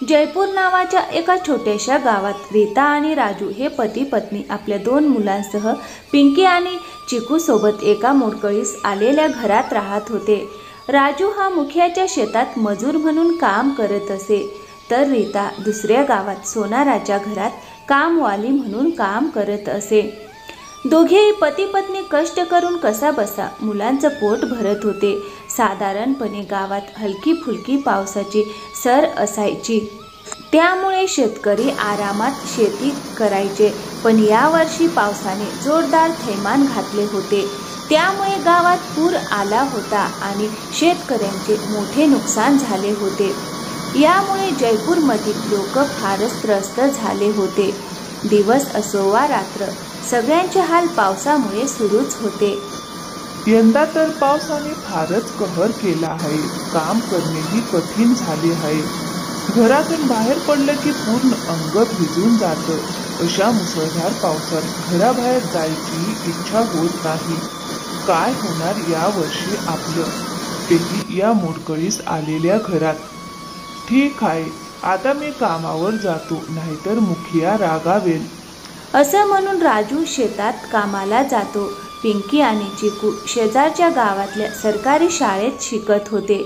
जयपूर नावाच्या एका छोट्याशा गावात रीता आणि राजू हे पती पत्नी आपल्या 2 मुलांसह पिंकी आणि चिकू सोबत एका मोडकळीस आलेल्या घरात राहत होते। राजू हा मुखियाच्या शेतात मजूर म्हणून काम करत असे, तर रीता दुसऱ्या गावात सोनाराच्या घरात कामवाली म्हणून काम करत असे। दोघेही पती पत्नी कष्ट करून कसा बसा मुलांचं पोट भरत होते। साधारणपणे गावात हलकी फुलकी पावसाची सर असायची, त्यामुळे शेतकरी आरामात शेती करायचे। पण यावर्षी पावसाने जोरदार थैमान घातले होते, त्यामुळे गावात पूर आला होता आणि शेतकऱ्यांचे मोठे नुकसान झाले होते। यामुळे जयपूरमधील लोक फारच त्रस्त झाले होते। दिवस असो वा रात्र, सगळ्यांचे हाल पावसामुळे सुरूच होते। यंदा तर पावसाने फारच कहर केला आहे। काम करणेही कठीण झाले आहे। घरातून बाहेर पडलं की पूर्ण अंग भिजून जातं। अशा मुसळधार पावसात घराबाहेर जायची इच्छा होत नाही। काय होणार या वर्षी आपलं, तेही या मोडकळीस आलेल्या घरात। ठीक आहे, आता मी कामावर जातो, नाहीतर मुखिया रागावेल, असं म्हणून राजू शेतात कामाला जातो। पिंकी आणि चिकू शेजारच्या गावातल्या सरकारी शाळेत शिकत होते।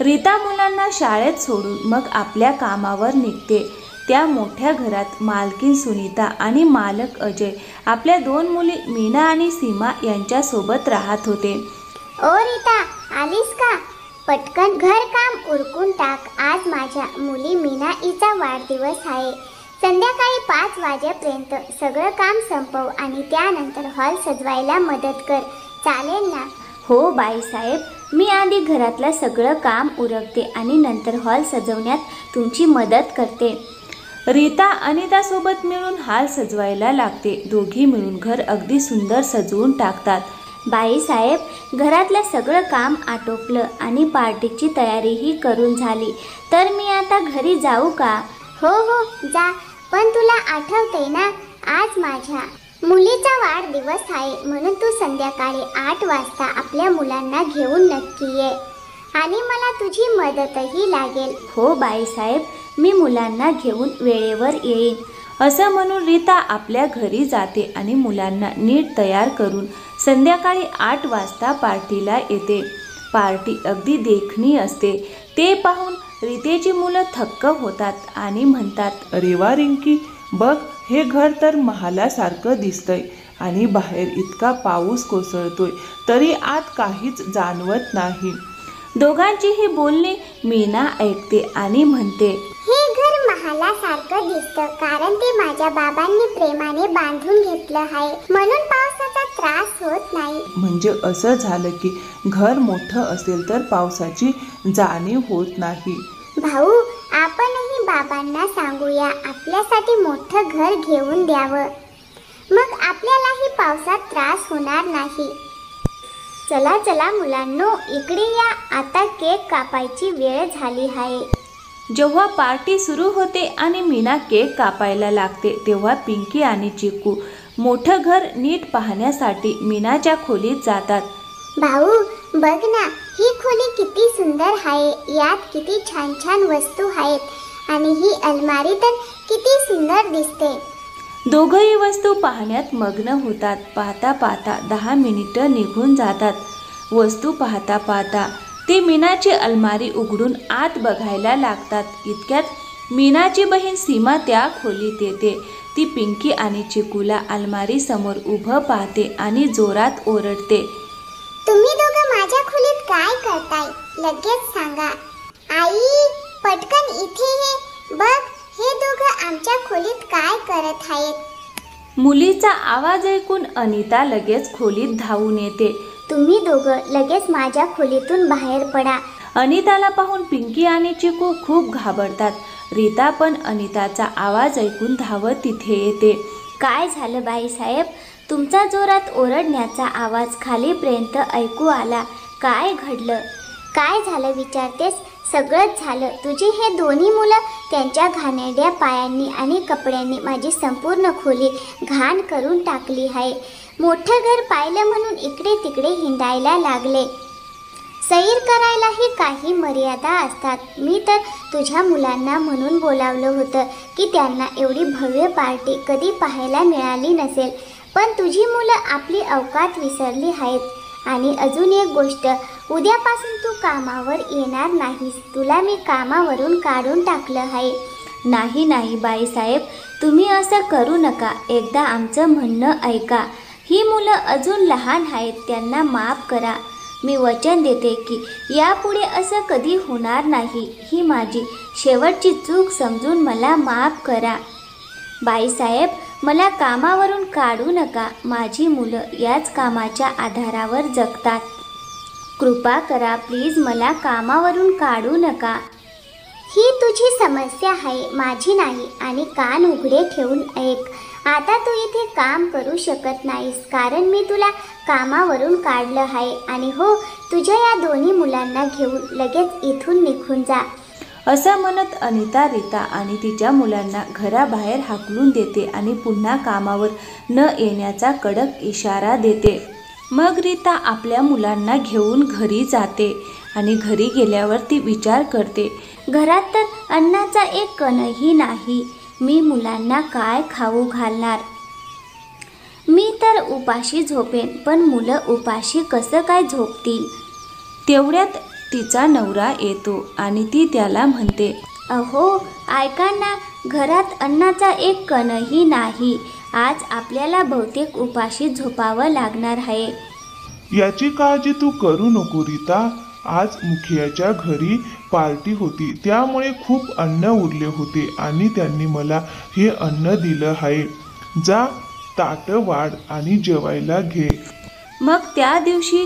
रीता मुलांना शाळेत सोडून मग आपल्या कामावर निघते। त्या मोठ्या घरात मालकीन सुनीता आणि मालक अजय आपल्या 2 मुली मीना आणि सीमा यांच्यासोबत राहत होते। ओ रीता, आलीस का? पटकन घर काम उरकून टाक, आज माझ्या मुली मीना हिचा वाढदिवस आहे। संध्याकाळी 5 वाजेपर्यंत सगळं काम संपव आणि त्यानंतर हॉल सजवायला मदत कर, चालेल ना? हो बाईसाहेब, मी आधी घरातलं सगळं काम उरकते आणि नंतर हॉल सजवण्यात तुमची मदत करते। रीता अनितासोबत मिळून हॉल सजवायला लागते। दोघी मिळून घर अगदी सुंदर सजवून टाकतात। बाईसाहेब, घरातलं सगळं काम आटोपलं आणि पार्टीची तयारीही करून झाली, तर मी आता घरी जाऊ का? हो हो जा, पण तुला आठवते ना, आज माझ्या मुलीचा वाढदिवस आहे, म्हणून तू संध्याकाळी 8 वाजता आपल्या मुलांना घेऊन नक्की ये आणि मला तुझी मदतही लागेल। हो बाईसाहेब, मी मुलांना घेऊन वेळेवर येईन, असं म्हणून रीता आपल्या घरी जाते आणि मुलांना नीट तयार करून संध्याकाळी 8 वाजता पार्टीला येते। पार्टी अगदी देखणी असते। ते पाहून रीतेची मुलं थक्क होतात आणि म्हणतात, अरे वा रिंकी, बघ हे घर तर महालासारखं दिसतंय आणि बाहेर इतका पाऊस कोसळतोय तरी आत काहीच जाणवत नाही। दोघांचीही बोलणी मीना ऐकते आणि म्हणते, हे घर महालासारखं दिसतं कारण ते माझ्या बाबांनी प्रेमाने बांधून घेतलं आहे, म्हणून पावसाचा त्रास होत नाही। म्हणजे असं झालं की घर मोठं असेल तर पावसाची जाणीव होत नाही। भाऊ, आपणही बाबांना सांगूया आपल्यासाठी मोठं घर घेऊन द्यावं, मग आपल्यालाही पावसात त्रास होणार नाही। चला चला मुलांनो, इकडे या, आता केक कापायची वेळ झाली आहे। जेव्हा पार्टी सुरू होते आणि मीना केक कापायला लागते, तेव्हा पिंकी आणि चिकू मोठं घर नीट पाहण्यासाठी मीनाच्या खोलीत जातात। भाऊ बघ ना, ही खोली किती सुंदर आहे, यात किती छान छान वस्तू आहेत आणि ही अलमारी तर किती सुंदर दिसते। दोघंही वस्तू पाहण्यात मग्न होतात। पाहता पाहता 10 मिनिटं निघून जातात। वस्तू पाहता पाहता ते मीनाची अलमारी उघडून आत बघायला लागतात। इतक्यात मीनाची बहीण सीमा त्या खोलीत येते। ती पिंकी आणि चिकूला अलमारी समोर उभं पाहते आणि जोरात ओरडते, तुम्ही दोघं माझ्या खोलीत काय करताय? लगेच सांगा। आई, पटकन इथे ये, बघ हे दोघं आमच्या खोलीत काय करत आहेत? मुलीचा आवाज ऐकून अनिता लगेच खोलीत धावून येते। तुम्ही दोघं लगेच माझ्या खोलीतून बाहेर पडा। अनिताला पाहून पिंकी आणि चिकू खूप घाबरतात। रीता पण अनिताचा आवाज ऐकून धावत तिथे येते। काय झालं बाईसाहेब? तुमचा जोरात ओरडण्याचा आवाज खालीपर्यंत ऐकू आला, काय घडलं? काय झालं विचारतेस? सगळंच झालं, तुझी हे दोन्ही मुलं त्यांच्या घाणेरड्या पायांनी आणि कपड्यांनी माझी संपूर्ण खोली घाण करून टाकली आहे। मोठं घर पाहिलं म्हणून इकडे तिकडे हिंडायला लागले। सैर करायलाही काही मर्यादा असतात. मी तर तुझ्या मुलांना म्हणून बोलावलं होतं की त्यांना एवढी भव्य पार्टी कधी पाहायला मिळाली नसेल, पण तुझी मुलं आपली अवकात विसरली आहेत. आणि अजून एक गोष्ट, उद्यापासून तू कामावर येणार नाहीस. तुला मी कामावरून काढून टाकलं आहे. नाही नाही बाईसाहेब, तुम्ही असं करू नका. एकदा आमचं म्हणणं ऐका. ही मुलं अजून लहान आहेत, त्यांना माफ करा. मी वचन देते की यापुढे असं कधी होणार नाही. ही माझी शेवटची चूक समजून मला माफ करा. बाईसाहेब, मला कामावरून काढू नका. माझी मुलं याच कामाच्या आधारावर जगतात. कृपा करा प्लीज, मला कामावरून काढू नका. ही तुझी समस्या आहे, माझी नाही. आणि कान उघडे ठेवून ऐक. आता तू इथे काम करू शकत नाहीस, कारण मी तुला कामावरून काढलं आहे. आणि हो, तुझ्या या दोन्ही मुलांना घेऊन लगेच इथून निघून जा. असं म्हणत अनिता रीता आणि तिच्या मुलांना घराबाहेर हाकलून देते आणि पुन्हा कामावर न येण्याचा कडक इशारा देते. मग रीता आपल्या मुलांना घेऊन घरी जाते आणि घरी गेल्यावर ती विचार करते, घरात तर अन्नाचा एक कणही नाही. मी मुलांना काय खाऊ घालणार? मी तर उपाशी झोपेन, पण मुलं उपाशी कसं काय झोपतील? तेवढ्यात तिचा नवरा येतो आणि ती त्याला म्हणते, अहो ऐका ना, घरात अन्नाचा एक कणही नाही. आज आपल्याला बहुतेक उपाशी झोपावं लागणार आहे. याची काळजी तू करू नको रीता. आज मुखियाच्या घरी पार्टी होती, त्यामुळे खूप अन्न उरले होते आणि त्यांनी मला हे अन्न दिलं आहे. जा, ताटं वाढ आणि जेवायला घे. मग त्या दिवशी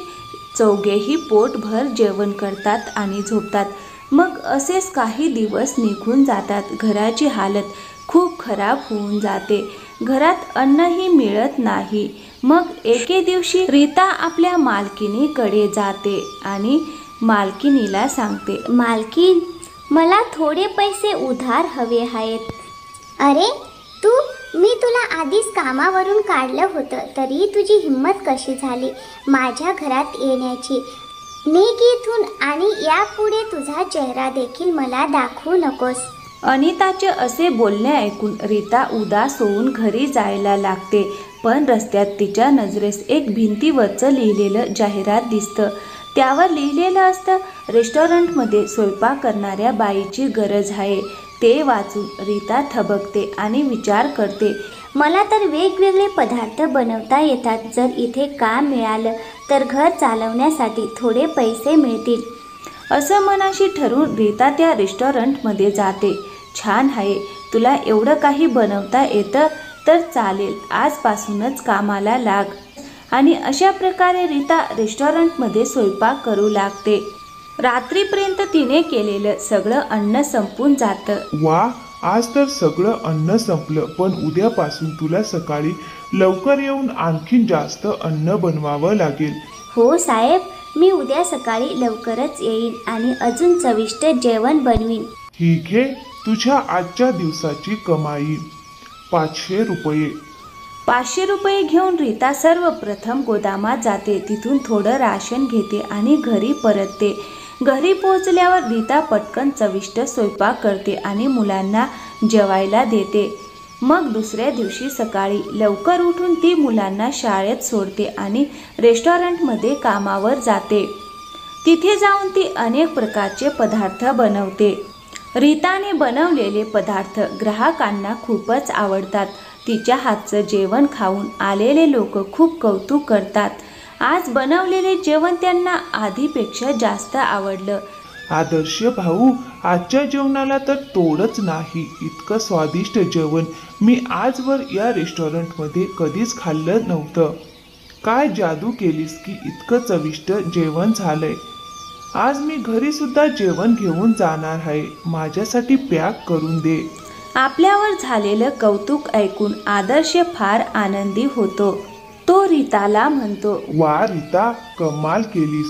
चौघेही पोटभर जेवण करतात आणि झोपतात. मग असेच काही दिवस निघून जातात. घराची हालत खूप खराब होऊन जाते. घरात अन्नही मिळत नाही. मग एके दिवशी रीता आपल्या मालकिनीकडे जाते आणि मालकिनीला सांगते, मालकीन, मला थोडे पैसे उधार हवे आहेत. अरे तू, मी तुला आधीच कामावरून काढलं होतं, तरी तुझी हिंमत कशी झाली माझ्या घरात येण्याची? निघ इथून आणि यापुढे तुझा चेहरा देखील मला दाखवू नकोस. अनिताचे असे बोलणे ऐकून रीता उदास होऊन घरी जायला लागते. पण रस्त्यात तिच्या नजरेस एक भिंतीवरचं लिहिलेलं जाहिरात दिसतं. त्यावर लिहिलेलं असतं, रेस्टॉरंटमध्ये स्वयंपाक करणाऱ्या बाईची गरज आहे. ते वाचून रीता थबकते आणि विचार करते, मला तर वेगवेगळे पदार्थ बनवता येतात. जर इथे काम मिळालं तर घर चालवण्यासाठी थोडे पैसे मिळतील. असं मनाशी ठरवून रीता त्या रेस्टॉरंटमध्ये जाते. छान आहे, तुला एवढं काही बनवता येतं तर चालेल, आजपासूनच कामाला लाग. आणि अशा प्रकारे रीता रेस्टॉरंटमध्ये स्वयंपाक करू लागते. रात्रीपर्यंत तिने केलेलं सगळं अन्न संपून जातं. वा, आज तर सगळं अन्न संपलं. पण उद्यापासून तुला सकाळी लवकर येऊन आणखीन जास्त अन्न बनवावं लागेल. हो साहेब, मी उद्या सकाळी लवकरच येईन आणि अजून चविष्ट जेवण बनवीन. ठीक आहे, तुझ्या आजच्या दिवसाची कमाई 500 रुपये. 500 रुपये घेऊन रीता सर्वप्रथम गोदामात जाते. तिथून थोडं राशन घेते आणि घरी परतते. घरी पोहोचल्यावर रीता पटकन चविष्ट स्वयंपाक करते आणि मुलांना जेवायला देते. मग दुसऱ्या दिवशी सकाळी लवकर उठून ती मुलांना शाळेत सोडते आणि रेस्टॉरंटमध्ये कामावर जाते. तिथे जाऊन ती अनेक प्रकारचे पदार्थ बनवते. रीताने बनवलेले पदार्थ ग्राहकांना खूपच आवडतात. तिच्या हातचं जेवण खाऊन आलेले लोक खूप कौतुक करतात. आज बनवलेले जेवण त्यांना आधीपेक्षा जास्त आवडलं. आदर्श भाऊ, आजच्या जेवणाला तर तोडच नाही. इतकं स्वादिष्ट जेवण मी आजवर या रेस्टॉरंटमध्ये कधीच खाल्लं नव्हतं. काय जादू केलीस की इतकं चविष्ट जेवण झालंय. आज मी घरी सुद्धा जेवण घेऊन जाणार आहे. माझ्यासाठी पॅक करून दे. आपल्यावर झालेलं कौतुक ऐकून आदर्श फार आनंदी होतो. तो रीताला म्हणतो, वा रीता, कमाल केलीस.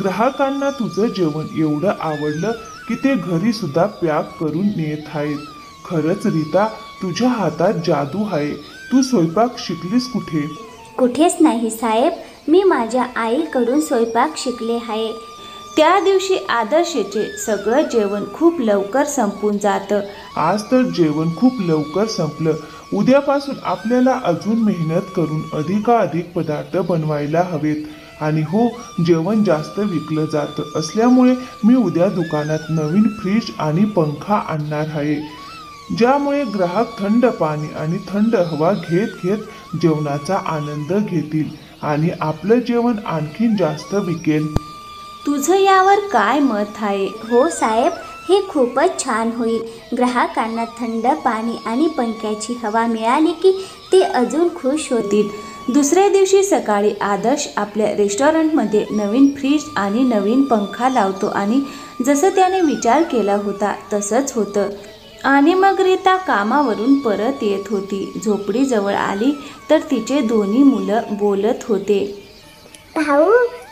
ग्राहकांना तुझं जेवण एवढं आवडलं की ते घरी सुद्धा पॅक करून नेत आहेत. खरंच रीता, तुझ्या हातात जादू आहे. तू स्वयंपाक शिकलीस कुठे? कुठेच नाही साहेब, मी माझ्या आईकडून स्वयंपाक शिकले आहे. त्या दिवशी आदर्शचे सगळं जेवण खूप लवकर संपून जातं. आज तर जेवण खूप लवकर संपलं. उद्यापासून आपल्याला अजून मेहनत करून अधिकाधिक पदार्थ बनवायला हवेत. आणि हो, जेवण जास्त विकलं जातं असल्यामुळे मी उद्या दुकानात नवीन फ्रीज आणि पंखा आणणार आहे, ज्यामुळे ग्राहक थंड पाणी आणि थंड हवा घेत घेत जेवणाचा आनंद घेतील आणि आपलं जेवण आणखीन जास्त विकेल. तुझं यावर काय मत आहे? हो साहेब, हे खूपच छान होईल. ग्राहकांना थंड पाणी आणि पंख्याची हवा मिळाली की ते अजून खुश होतील. दुसऱ्या दिवशी सकाळी आदर्श आपल्या रेस्टॉरंटमध्ये नवीन फ्रीज आणि नवीन पंखा लावतो आणि जसं त्याने विचार केला होता तसंच होतं. आणि मग रीता कामावरून परत येत होती. झोपडीजवळ आली तर तिचे दोन्ही मुलं बोलत होते. भाऊ,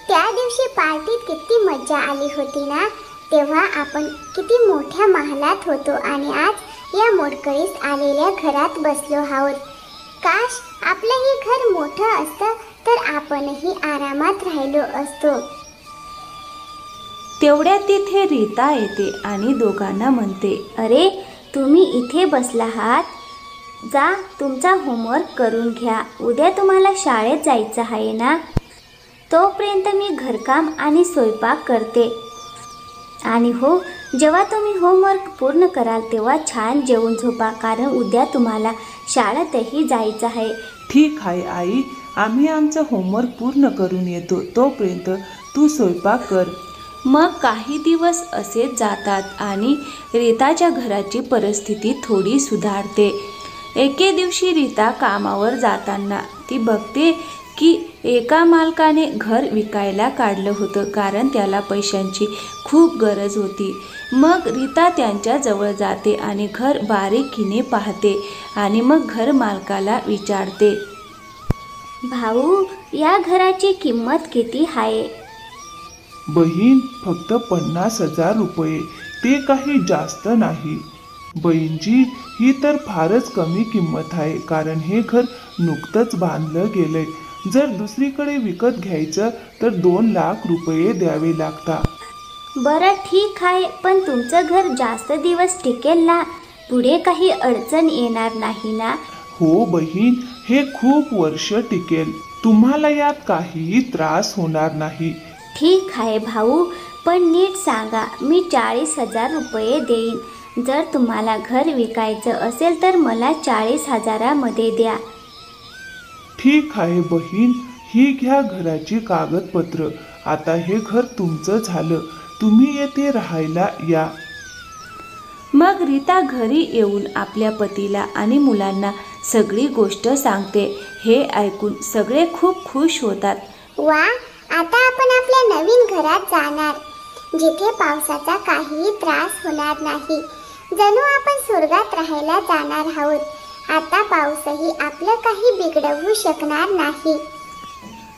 त्या दिवशी पार्टीत किती मज्जा आली होती ना. तेव्हा आपण किती मोठ्या महालात होतो आणि आज या मोडकळीस आलेल्या घरात बसलो आहोत. काश आपलंही घर मोठं असतं तर आपणही आरामात राहिलो असतो. तेवढ्यात तिथे रीता येते आणि दोघांना म्हणते, अरे, तुम्ही इथे बसला आहात? जा, तुमचा होमवर्क करून घ्या. उद्या तुम्हाला शाळेत जायचं आहे ना. तोपर्यंत मी घरकाम आणि स्वयंपाक करते. आणि हो, जेव्हा तुम्ही होमवर्क पूर्ण कराल तेव्हा छान जेवून झोपा, कारण उद्या तुम्हाला शाळेतही जायचं आहे. ठीक आहे आई, आम्ही आमचं होमवर्क पूर्ण करून येतो. तोपर्यंत तू स्वयंपाक कर. मग काही दिवस असेच जातात आणि रीताच्या घराची परिस्थिती थोडी सुधारते. एके दिवशी रीता कामावर जाताना ती बघते की एका मालकाने घर विकायला काढलं होतं, कारण त्याला पैशांची खूप गरज होती. मग रीता त्यांच्याजवळ जाते आणि घर बारीकीने पाहते आणि मग घर मालकाला विचारते, भाऊ, या घराची किंमत किती आहे? बहीण, फक्त 50,000 रुपये. ते काही जास्त नाही. बहीणजी, ही तर फारच कमी किंमत आहे, कारण हे घर नुकतंच बांधलं गेलंय. जर दुसरीकडे विकत घ्यायचं तर 2 लाख रुपये द्यावे लागतात. बरं, ठीक आहे, पण तुमचं घर जास्त दिवस टिकेल ना? पुढे काही अडचण येणार नाही ना? हो बहीण, हे खूप वर्ष टिकेल. तुम्हाला यात काहीही त्रास होणार नाही. ठीक आहे भाऊ, पण नीट सांगा. मी 40,000 रुपये देईन. जर तुम्हाला घर विकायचं असेल तर मला 40,000मध्ये द्या. ठीक आहे बहीण, ही घ्या घराची कागदपत्र. आता हे घर तुमचं झालं. तुम्ही येथे राहायला या. मग रीता घरी येऊन आपल्या पतीला आणि मुलांना सगळी गोष्ट सांगते. हे ऐकून सगळे खूप खुश होतात. वा, आता आपण आपल्या नवीन घरात जाणार, जिथे पावसाचा काहीही त्रास होणार नाही. जणू आपण स्वर्गात राहायला जाणार आहोत. आता पाऊसही आपलं काही बिघडवू शकणार नाही.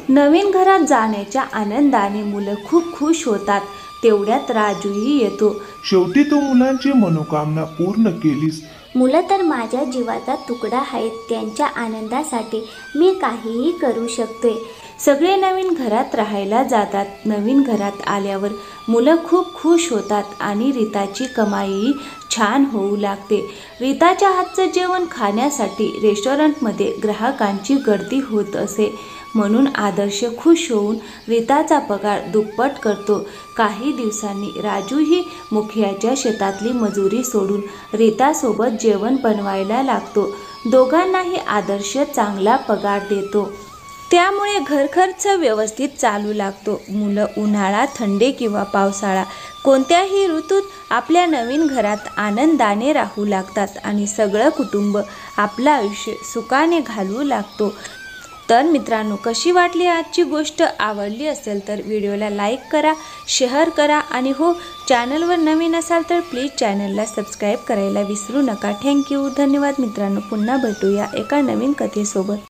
नवीन घरात जाण्याच्या आनंदाने मुलं खूप खुश होतात. तेवढ्यात राजूही येतो. शेवटी तू मुलांची मनोकामना पूर्ण केलीस. मुलं तर माझ्या जीवाचा तुकडा आहेत. त्यांच्या आनंदासाठी मी काहीही करू शकते. सगळे नवीन घरात राहायला जातात. नवीन घरात आल्यावर मुलं खूप खुश होतात आणि रीताची कमाईही छान होऊ लागते. रीताच्या हातचं जेवण खाण्यासाठी रेस्टॉरंटमध्ये ग्राहकांची गर्दी होत असे. म्हणून आदर्श खुश होऊन रीताचा पगार दुप्पट करतो. काही दिवसांनी राजूही मुखियाच्या शेतातली मजुरी सोडून रीतासोबत जेवण बनवायला लागतो. दोघांनाही आदर्श चांगला पगार देतो. त्यामुळे घरखर्च व्यवस्थित चालू लागतो. मुलं उन्हाळा, थंडी किंवा पावसाळा कोणत्याही ऋतूत आपल्या नवीन घरात आनंदाने राहू लागतात आणि सगळं कुटुंब आपलं आयुष्य सुखाने घालवू लागतो. तर मित्रांनो, कशी वाटली आजची गोष्ट? आवडली असेल तर व्हिडिओला लाईक करा, शेअर करा आणि हो, चॅनलवर नवीन असाल तर प्लीज चॅनलला सबस्क्राईब करायला विसरू नका. थँक्यू, धन्यवाद मित्रांनो. पुन्हा भेटूया एका नवीन कथेसोबत.